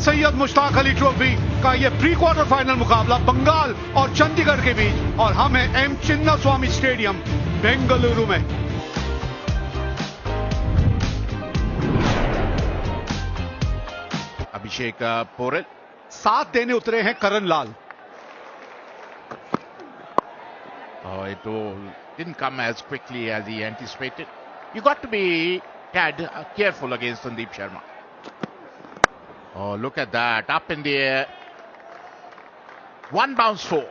Syed Mushtaq Ali trophy का ये pre quarter final मुकाबला बंगाल और चंडीगढ़ के बीच, और हम हैं एम चिन्नास्वामी स्टेडियम बेंगलुरु में। अभिषेक पोरेल साथ देने उतरे हैं करण लाल। It all didn't come as quickly as he anticipated. You got to be tad careful against Sandeep Sharma. Oh, look at that. Up in the air. One bounce four.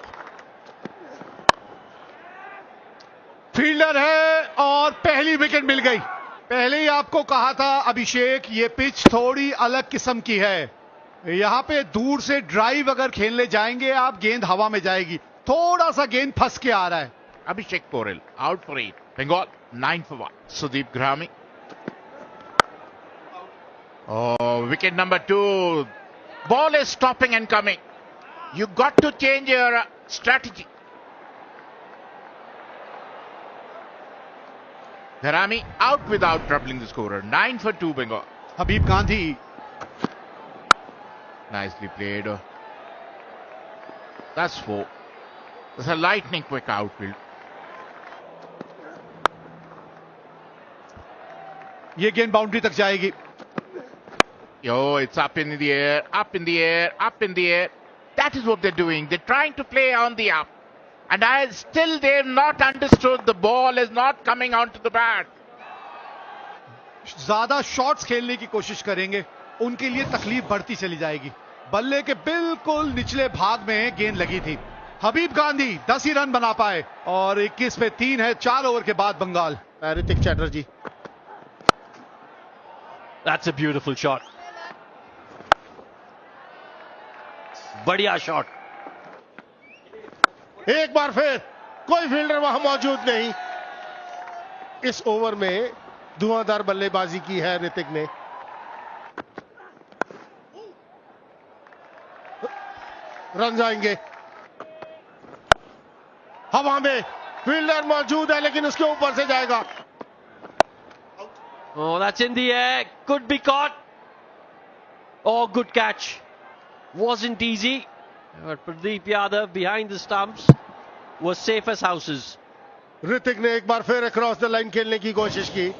Fielder है और पहली wicket मिल गई। पहले ही आपको कहा था अभिषेक, ये pitch थोड़ी अलग किस्म की है। यहां पे दूर से ड्राइव अगर खेलने जाएंगे आप, गेंद हवा में जाएगी। थोड़ा सा गेंद फंस के आ रहा है। Abhishek Porel out for 8. Bengal 9 for 1. Sudeep Grahami. Oh, wicket number 2. Ball is stopping and coming. You got to change your strategy. Grahami out without troubling the scorer. 9 for 2 Bengal. Habib Gandhi. Nicely played. That's 4. That's a lightning quick outfield. ये गेंद boundary तक जाएगी। Yo, it's up in the air, up in the air, up in the air. That is what they're doing. They're trying to play on the up. And still they've not understood the ball is not coming onto the bat. ज्यादा shots खेलने की कोशिश करेंगे, उनके लिए तकलीफ बढ़ती चली जाएगी। बल्ले के बिल्कुल निचले भाग में गेंद लगी थी। हबीब गांधी 10 ही रन बना पाए और 21 पे 3 है 4 ओवर के बाद Bengal. Ritwik Chatterjee. That's a beautiful shot. बढ़िया शॉट। एक बार फिर कोई फील्डर वहां मौजूद नहीं। इस ओवर में धुआंधार बल्लेबाजी की है ऋतिक ने। रन जाएंगे। हवा में फील्डर मौजूद है लेकिन उसके ऊपर से जाएगा। Oh, that's in the air. Could be caught. Oh, good catch. Wasn't easy. But Pradeep Yadav behind the stumps was safe as houses. Hrithik ने एक बार फिर अक्रॉस द लाइन खेलने की कोशिश की।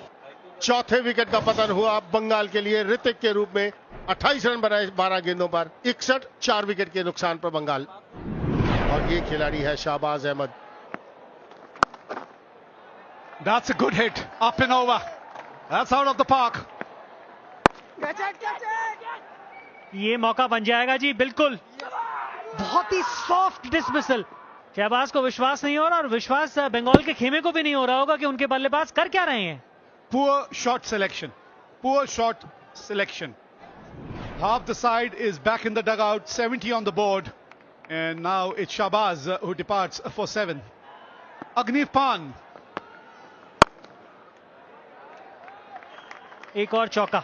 चौथे विकेट का पतन हुआ बंगाल के लिए। ऋतिक के रूप में 28 रन बनाए 12 गेंदों पर। 61 4 विकेट के नुकसान पर बंगाल। और ये खिलाड़ी है Shahbaz Ahmad. That's a good hit. Up and over. That's out of the park. ये मौका बन जाएगा जी, बिल्कुल। बहुत ही सॉफ्ट डिसमिसल। शहबाज को विश्वास नहीं हो रहा और विश्वास बंगाल के खेमे को भी नहीं हो रहा होगा कि उनके बल्लेबाज कर क्या रहे हैं। Poor shot selection. Poor shot selection. Half the side is back in the dugout. 70 on the board. And now it's Shahbaz who departs for 7. Agniv Pan. एक और चौका।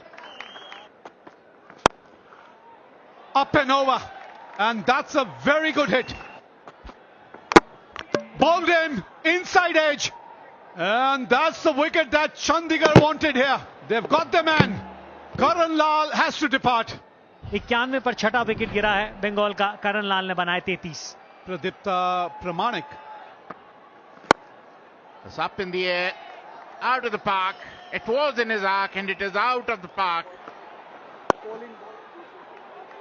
Up and over. And that's a very good hit. Bowled in, inside edge. And that's the wicket that Chandigarh wanted here. They've got the man. Karan Lal has to depart. 91 पर छठा wicket गिरा है बंगाल का। करण लाल ने बनाए 33। Pradipta Pramanik. It's up in the air, out of the park. It was in his arc and it is out of the park.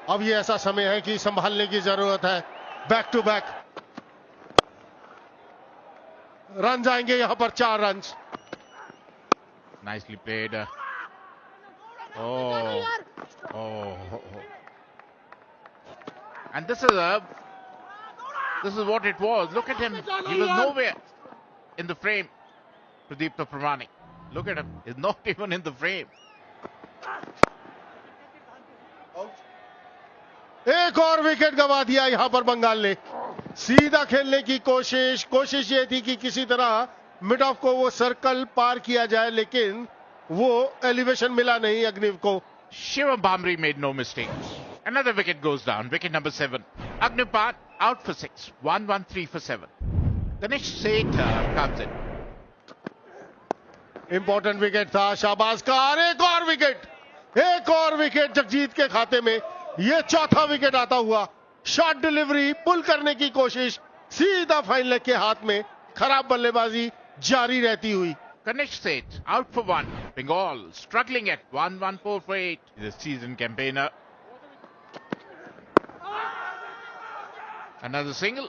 अब ये ऐसा समय है कि संभालने की जरूरत है। बैक टू बैक रन जाएंगे यहां पर। 4 run. Nicely played. And this is what it was. Look at him. He was nowhere in the frame. Pradeep Pramanik. Look at him. He's not even in the frame. एक और wicket गंवा दिया यहां पर बंगाल ने। सीधा खेलने की कोशिश ये थी कि किसी तरह मिड ऑफ को वो सर्कल पार किया जाए, लेकिन वो एलिवेशन मिला नहीं अग्निव को। Shivam Bhamri made no mistakes. Another wicket goes down. Wicket number 7. Agniv Pan out for 6. 1-1-3 for 7. Ganesh Seth comes in. Important wicket था शाहबाज का। और एक और विकेट जगजीत के खाते में। ये चौथा विकेट आता हुआ, शॉट डिलीवरी पुल करने की कोशिश, सीधा फाइन लेग के हाथ में, खराब बल्लेबाजी जारी रहती हुई। Ganesh Seth out for 1. Bengal struggling at 1-1-4 for 8. He's a seasoned campaigner. Another single.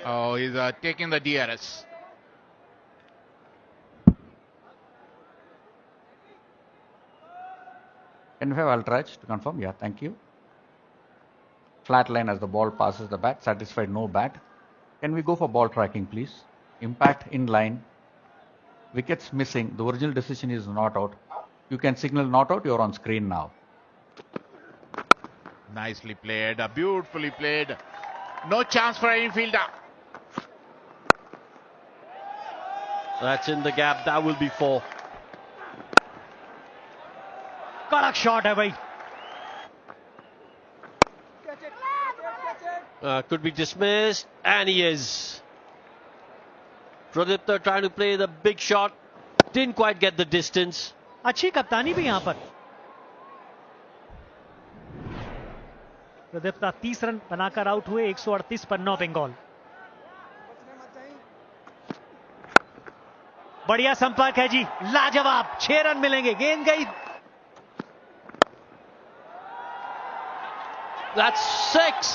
Oh, he's taking the DRS. Can we have Ultrach to confirm? Yeah, thank you. Flat line as the ball passes the bat. Satisfied, no bat. Can we go for ball tracking, please? Impact in line. Wickets missing. The original decision is not out. You can signal not out. You're on screen now. Nicely played. Beautifully played. No chance for any fielder. That's in the gap. That will be 4. कड़क shot है भाई. Could be dismissed, and he is. Pradipta trying to play the big shot, didn't quite get the distance. अच्छी कप्तानी भी यहां पर. Pradipta 30 run बनाकर out हुए. 138 पर 9 बंगाल. बढ़िया संपर्क है जी, लाजवाब. 6 रन मिलेंगे. गेंद गई. That's 6.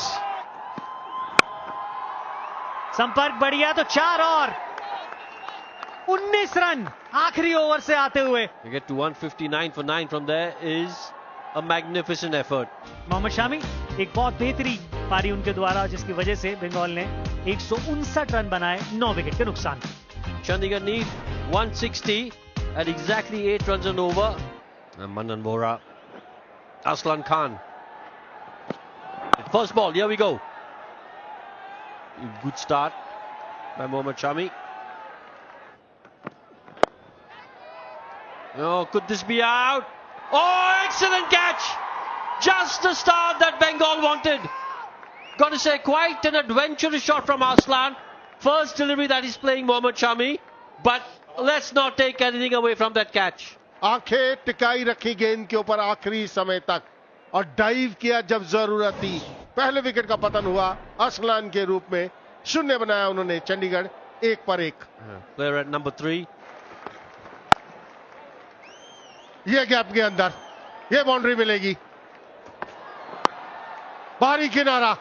संपर्क बढ़िया तो 4 और 19 रन आखिरी ओवर से आते हुए. You get to 159 for 9 from there is a magnificent effort. Mohammad Shami एक बहुत बेहतरीन पारी उनके द्वारा, जिसकी वजह से बंगाल ने 159 रन बनाए 9 विकेट के नुकसान. Chandigarh need 160 at exactly 8 runs and over. And Manan Vora, Aslan Khan. First ball, here we go. Good start by Mohammad Shami. Oh, could this be out? Oh, excellent catch! Just the start that Bengal wanted. Got to say, quite an adventurous shot from Aslan. First delivery that he's playing Mohammad Shami. But let's not take anything away from that catch. आंखें टिकाई रखी गेंद के ऊपर आखिरी समय तक और dive किया जब जरूरत थी. पहले विकेट का पतन हुआ असलान के रूप में. शून्य बनाया उन्होंने चंडीगढ़ 1 पर 1. Player at number 3. ये गैप के अंदर ये बाउंड्री मिलेगी. बाहरी किनारा.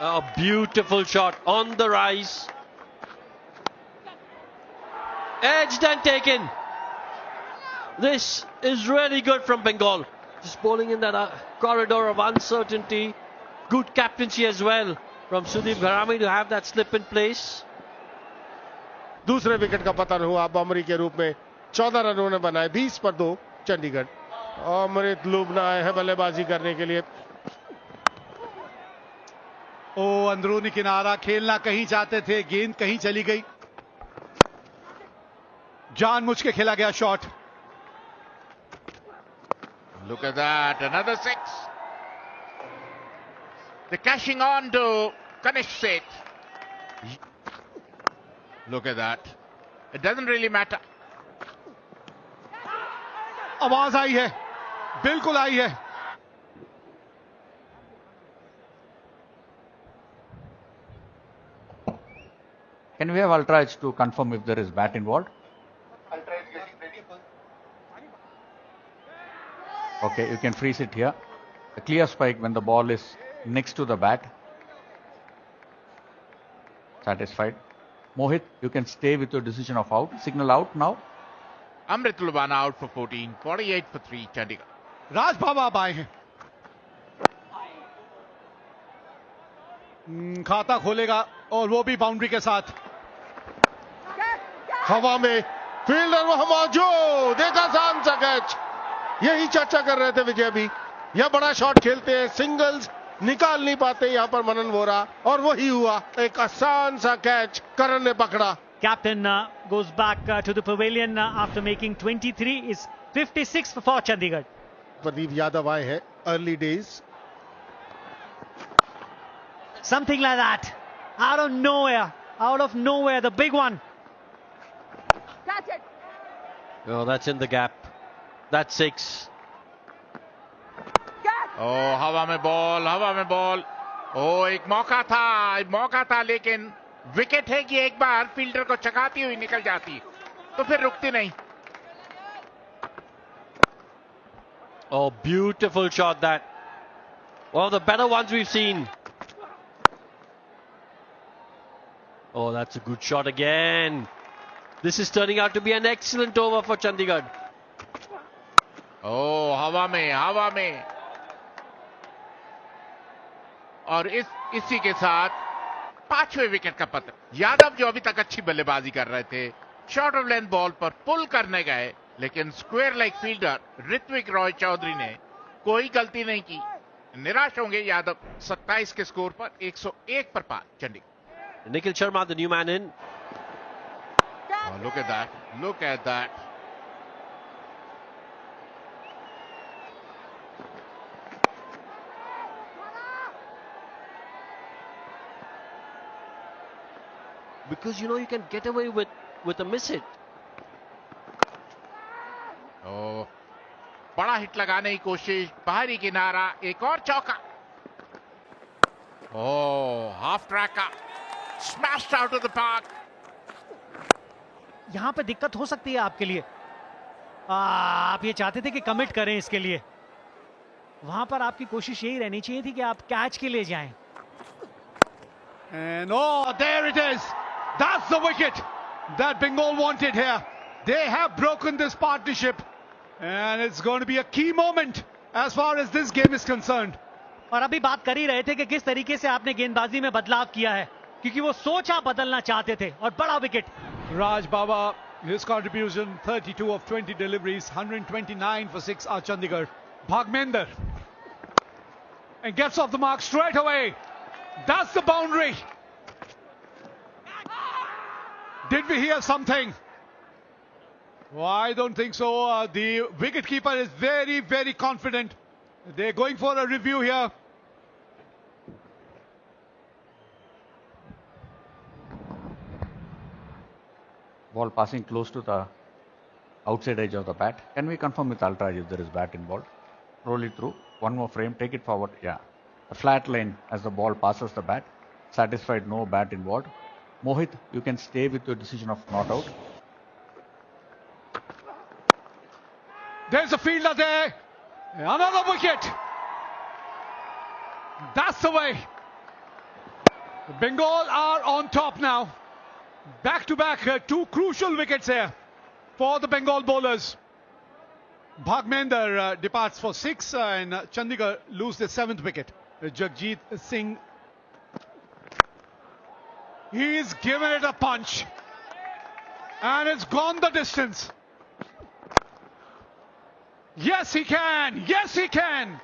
A beautiful shot on the rise. Edged and taken. This is really good from Bengal. Just bowling in that corridor of uncertainty. Good captaincy as well from Sudeep Gharami to have that slip in place. दूसरे wicket का पतन हुआ बामरी के रूप में. 14 run उन्होंने बनाए. 20 पर 2 चंडीगढ़. अमृत लुबना आए हैं बल्लेबाजी करने के लिए. ओ अंदरूनी किनारा खेलना कहीं चाहते थे, गेंद कहीं चली गई. जानबूझ के खेला गया shot. Look at that, another 6. They're cashing on to Ganesh Seth. Look at that. It doesn't really matter. आवाज आई है, बिल्कुल आई है. Can we have Ultrach to confirm if there is bat involved? Okay, you can freeze it here. A clear spike when the ball is next to the bat. Satisfied. Mohit, you can stay with your decision of out. Signal out now. Amrit Lubana out for 14, 48 for 3, Chandigarh. राज बाबा अब आए हैं. खाता खोलेगा और वो भी boundary के साथ. हवा में फील्डर वहां मौजूद. देखा आसान सा कैच. यही चर्चा कर रहे थे विजय भी. यह बड़ा शॉट खेलते हैं, सिंगल्स निकाल नहीं पाते यहां पर मनन वोरा, और वही हुआ. एक आसान सा कैच करण ने पकड़ा. Captain goes back to the pavilion after making 23. Is 56 for Chandigarh. Pradeep Yadav आए हैं. Early days. Something like that. Out of nowhere, the big one. Oh, that's in the gap. That's 6. ओ हवा में बॉल. ओ एक मौका था लेकिन विकेट है कि एक बार फील्डर को चकाती हुई निकल जाती तो फिर रुकती नहीं. Oh, beautiful shot that. One of the better ones we've seen. Oh, that's a good shot again. This is turning out to be an excellent over for Chandigarh. ओ हवा में और इसी के साथ 5वें विकेट का पतन. यादव जो अभी तक अच्छी बल्लेबाजी कर रहे थे, शॉर्ट ऑफ लेंथ बॉल पर पुल करने गए, लेकिन square leg fielder Ritwik Roy Chowdhury ने कोई गलती नहीं की. निराश होंगे यादव. 27 के स्कोर पर 101 पर पार Chandigarh. Nikhil Sharma, the new man in. Oh, look at that. Because you can get away with a miss hit. ओ बड़ा हिट लगाने की कोशिश, बाहरी किनारा, एक और चौका. ओ हाफ ट्रैक का smashed out of the park. यहां पे दिक्कत हो सकती है आपके लिए. आप ये चाहते थे कि कमिट करें इसके लिए. वहां पर आपकी कोशिश यही रहनी चाहिए थी कि आप कैच के लिए जाएं. And oh, there it is. That's the wicket that Bengal wanted here. They have broken this partnership. And it's going to be a key moment as far as this game is concerned. और अभी बात कर ही रहे थे कि किस तरीके से आपने गेंदबाजी में बदलाव किया है, क्योंकि वो सोच आप बदलना चाहते थे. और बड़ा wicket. Raj Baba, his contribution 32 of 20 deliveries, 129 for 6 are Chandigarh. Bhagmender. And gets off the mark straight away. That's the boundary. Did we hear something? Well, I don't think so. The wicketkeeper is very, very confident. They're going for a review here. Ball passing close to the outside edge of the bat. Can we confirm with Ultraj if there is bat involved? Roll it through. One more frame. Take it forward. Yeah. A flat line as the ball passes the bat. Satisfied, no bat involved. Mohit, you can stay with your decision of not out. There's a fielder there. Another wicket. That's the way. Bengal are on top now. Back to back, 2 crucial wickets here for the Bengal bowlers. Bhagmender departs for 6 and Chandigarh lose their 7th wicket. Jagjit Singh, he's given it a punch and it's gone the distance. Yes, he can. Yes, he can.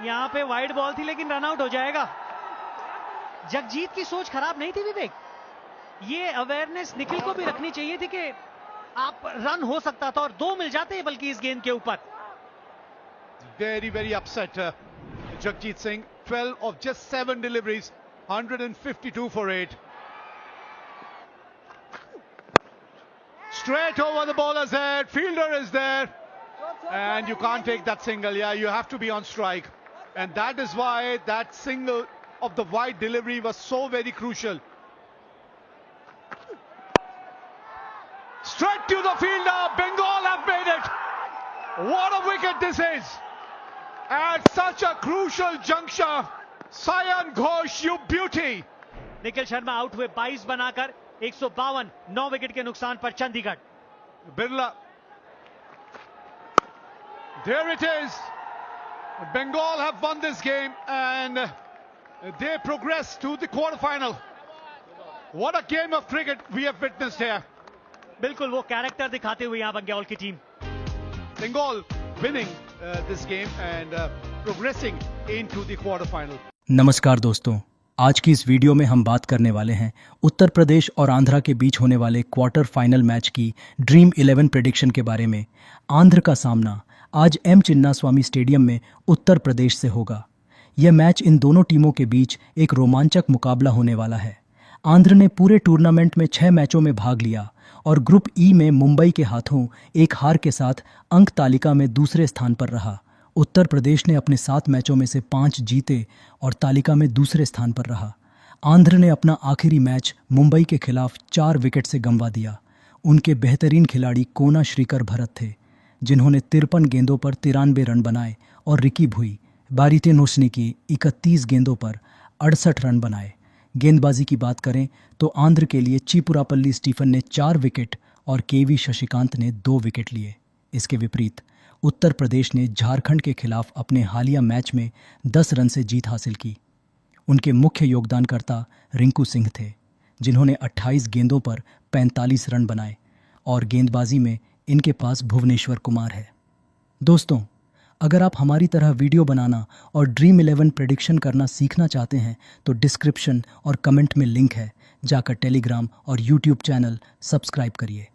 यहां पे wide ball थी लेकिन run out हो जाएगा. जगजीत की सोच खराब नहीं थी विवेक. ये अवेयरनेस निखिल को भी रखनी चाहिए थी कि आप रन हो सकता था और 2 मिल जाते हैं बल्कि इस गेंद के ऊपर. Very, very upset. Jagjit Singh, 12 of just 7 deliveries, 152 for 8. Straight over the bowler's head, fielder is there, and you can't take that single. Yeah, you have to be on strike, and that is why that single of the wide delivery was so very crucial. Straight to the fielder, Bengal have made it. What a wicket this is at such a crucial juncture. Sayan Ghosh, you beauty. Nikhil Sharma out हुए 22 बनाकर 152, 9 wicket के नुकसान पर Chandigarh. Birla. There it is. Bengal have won this game and they progress to the quarterfinal. What a game of cricket we have witnessed here. बिल्कुल वो character दिखाते हुए यहां बंगाल की team. Bengal winning this game and progressing into the quarterfinal. नमस्कार दोस्तों, आज की इस वीडियो में हम बात करने वाले हैं उत्तर प्रदेश और आंध्रा के बीच होने वाले क्वार्टर फाइनल मैच की ड्रीम 11 प्रेडिक्शन के बारे में. आंध्र का सामना आज एम चिन्नास्वामी स्टेडियम में उत्तर प्रदेश से होगा. यह मैच इन दोनों टीमों के बीच एक रोमांचक मुकाबला होने वाला है. आंध्र ने पूरे टूर्नामेंट में 6 मैचों में भाग लिया और ग्रुप ई में मुंबई के हाथों एक हार के साथ अंक तालिका में दूसरे स्थान पर रहा। उत्तर प्रदेश ने अपने 7 मैचों में से 5 जीते और तालिका में दूसरे स्थान पर रहा। आंध्र ने अपना आखिरी मैच मुंबई के खिलाफ 4 विकेट से गंवा दिया। उनके बेहतरीन खिलाड़ी कोना श्रीकर भरत थे, जिन्होंने 53 गेंदों पर 93 रन बनाए और रिकी भुई बारिटेनोसनी की 31 गेंदों पर 68 रन बनाए। गेंदबाजी की बात करें तो आंध्र के लिए चीपुरापल्ली स्टीफन ने 4 विकेट और केवी शशिकांत ने 2 विकेट लिए। इसके विपरीत उत्तर प्रदेश ने झारखंड के खिलाफ अपने हालिया मैच में 10 रन से जीत हासिल की। उनके मुख्य योगदानकर्ता रिंकू सिंह थे, जिन्होंने 28 गेंदों पर 45 रन बनाए और गेंदबाजी में इनके पास भुवनेश्वर कुमार है। दोस्तों, अगर आप हमारी तरह वीडियो बनाना और ड्रीम 11 प्रेडिक्शन करना सीखना चाहते हैं तो डिस्क्रिप्शन और कमेंट में लिंक है, जाकर टेलीग्राम और यूट्यूब चैनल सब्सक्राइब करिए।